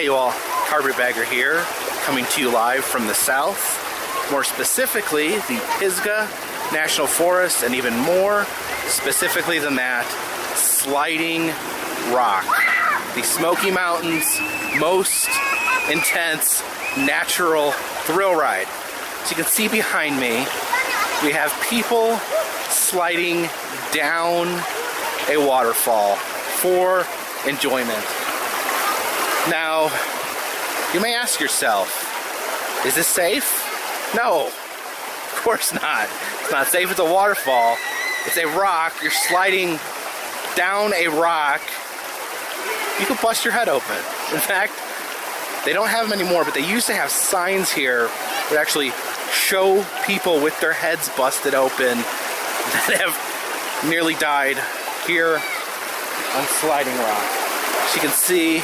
you all, Carpetbagger here, coming to you live from the south, more specifically the Pisgah National Forest, and even more specifically than that, Sliding Rock, the Smoky Mountains' most intense natural thrill ride. So you can see behind me, we have people sliding down a waterfall for enjoyment. Now, you may ask yourself, is this safe? No, of course not. It's not safe. It's a waterfall. It's a rock. You're sliding down a rock. You could bust your head open. In fact, they don't have them anymore, but they used to have signs here that actually show people with their heads busted open that have nearly died here on Sliding Rock. As you can see,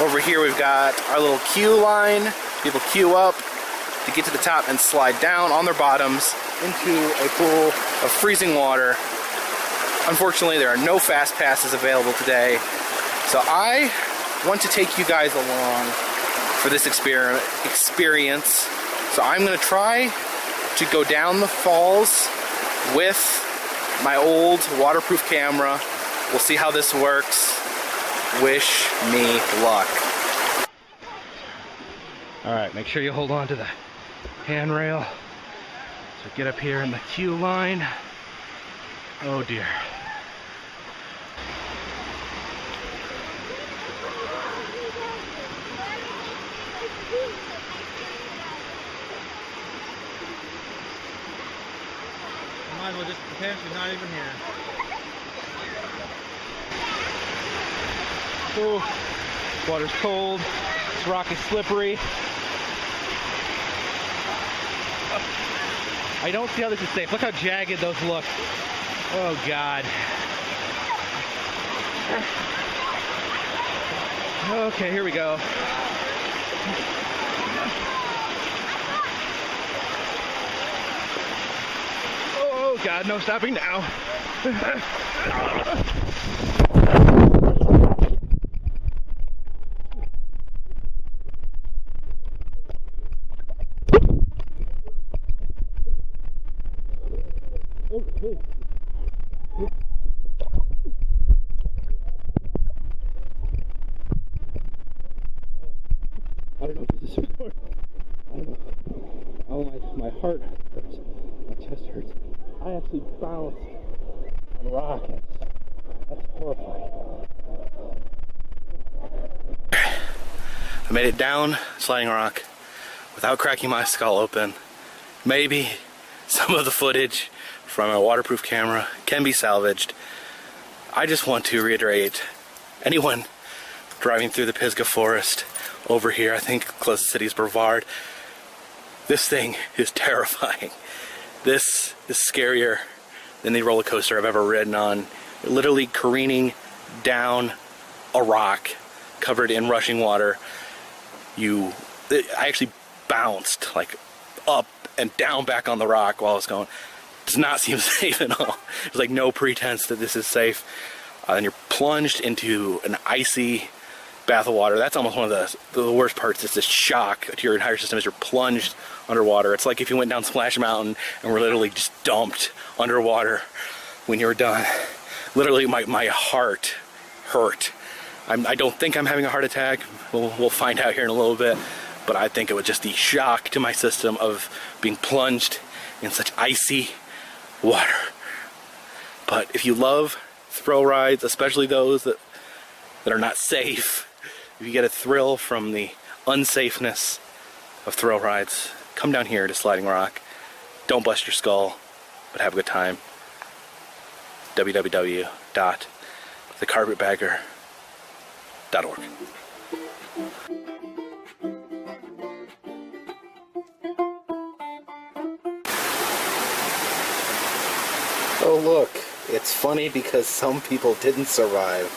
over here we've got our little queue line. People queue up to get to the top and slide down on their bottoms into a pool of freezing water. Unfortunately, there are no fast passes available today, so I want to take you guys along for this experience. So I'm going to try to go down the falls with my old waterproof camera. We'll see how this works. Wish me luck. Alright, make sure you hold on to the handrail. So get up here in the queue line. Oh dear. Might as well just pretend she's not even here. Oh, water's cold. This rock is slippery. I don't see how this is safe. Look how jagged those look. Oh God. Okay, here we go. Oh God, no stopping now. I don't know if this is recording. I don't know. Oh, my heart hurts. My chest hurts. I actually bounced on rockets. That's horrifying. I made it down Sliding Rock without cracking my skull open. Maybe some of the footage from a waterproof camera can be salvaged. I just want to reiterate, anyone driving through the Pisgah Forest over here, I think closest city is Brevard, this thing is terrifying. This is scarier than the roller coaster I've ever ridden on. You're literally careening down a rock covered in rushing water. I actually bounced like up and down back on the rock while I was going. It does not seem safe at all. There's like no pretense that this is safe. And you're plunged into an icy bath of water. That's almost one of the worst parts. It's this shock to your entire system as you're plunged underwater. It's like if you went down Splash Mountain and were literally just dumped underwater when you were done. Literally my heart hurt. I don't think I'm having a heart attack. We'll find out here in a little bit. But I think it was just the shock to my system of being plunged in such icy water. But if you love thrill rides, especially those that are not safe, if you get a thrill from the unsafeness of thrill rides, come down here to Sliding Rock. Don't bust your skull, but have a good time. www.thecarpetbagger.org. Oh look, it's funny because some people didn't survive.